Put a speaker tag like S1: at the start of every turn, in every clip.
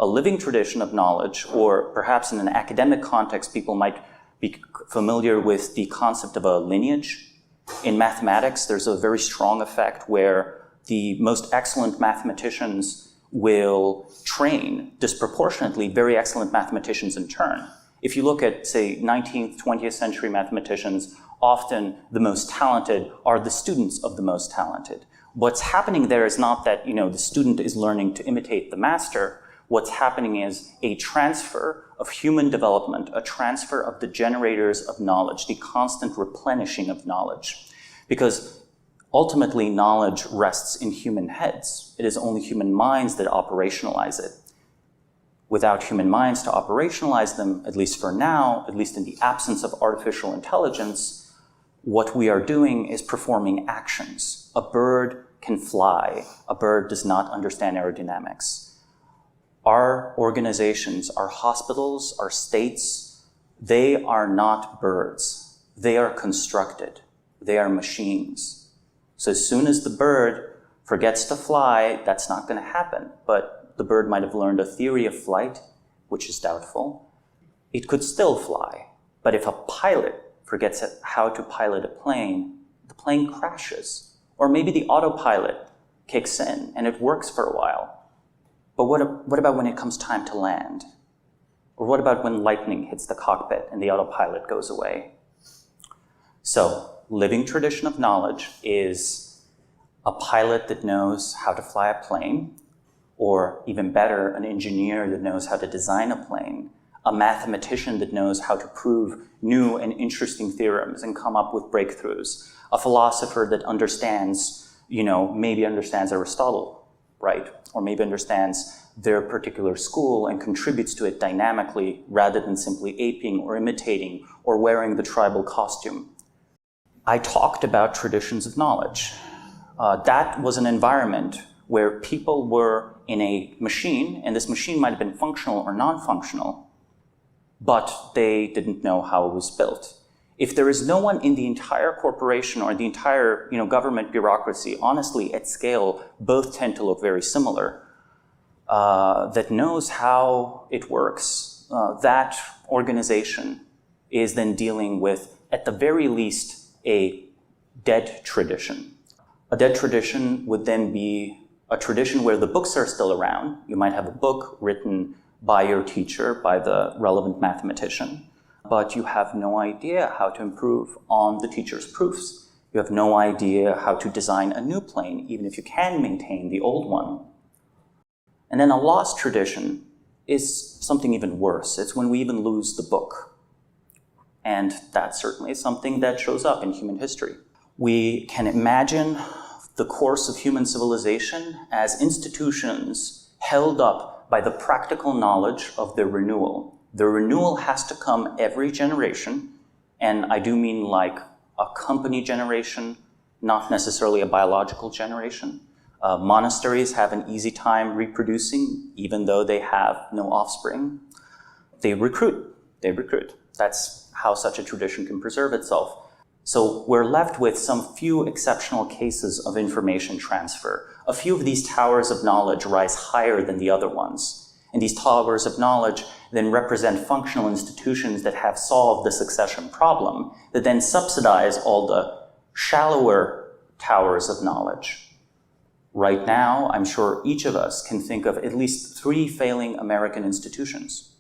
S1: a living tradition of knowledge, or perhaps in an academic context, people might be familiar with the concept of a lineage. In mathematics, there's a very strong effect where the most excellent mathematicians will train disproportionately very excellent mathematicians in turn. If you look at, say, 19th, 20th century mathematicians, often the most talented are the students of the most talented. What's happening there is not that, the student is learning to imitate the master. What's happening is a transfer of human development, a transfer of the generators of knowledge, the constant replenishing of knowledge. Because ultimately, knowledge rests in human heads. It is only human minds that operationalize it. Without human minds to operationalize them, at least for now, at least in the absence of artificial intelligence, what we are doing is performing actions. A bird can fly. A bird does not understand aerodynamics. Our organizations, our hospitals, our states, they are not birds. They are constructed. They are machines. So as soon as the bird forgets to fly, that's not going to happen. But the bird might have learned a theory of flight, which is doubtful. It could still fly. But if a pilot forgets how to pilot a plane, the plane crashes. Or maybe the autopilot kicks in and it works for a while. But what about when it comes time to land? Or what about when lightning hits the cockpit and the autopilot goes away? So, living tradition of knowledge is a pilot that knows how to fly a plane, or even better, an engineer that knows how to design a plane, a mathematician that knows how to prove new and interesting theorems and come up with breakthroughs, a philosopher that understands, maybe understands Aristotle, right? Or maybe understands their particular school and contributes to it dynamically rather than simply aping or imitating or wearing the tribal costume. I talked about traditions of knowledge. That was an environment where people were in a machine, and this machine might have been functional or non-functional, but they didn't know how it was built. If there is no one in the entire corporation or the entire government bureaucracy, honestly, at scale, both tend to look very similar, that knows how it works, that organization is then dealing with, at the very least, a dead tradition. A dead tradition would then be a tradition where the books are still around. You might have a book written by your teacher, by the relevant mathematician, but you have no idea how to improve on the teacher's proofs. You have no idea how to design a new plane, even if you can maintain the old one. And then a lost tradition is something even worse. It's when we even lose the book. And that certainly is something that shows up in human history. We can imagine the course of human civilization as institutions held up by the practical knowledge of their renewal. The renewal has to come every generation, and I do mean like a company generation, not necessarily a biological generation. Monasteries have an easy time reproducing, even though they have no offspring. They recruit. That's how such a tradition can preserve itself. So we're left with some few exceptional cases of information transfer. A few of these towers of knowledge rise higher than the other ones. And these towers of knowledge then represent functional institutions that have solved the succession problem, that then subsidize all the shallower towers of knowledge. Right now, I'm sure each of us can think of at least 3 failing American institutions.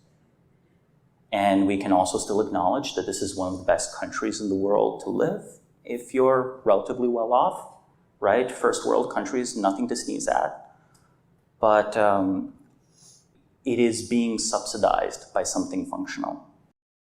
S1: And we can also still acknowledge that this is one of the best countries in the world to live if you're relatively well off, right? First world countries, nothing to sneeze at. But it is being subsidized by something functional.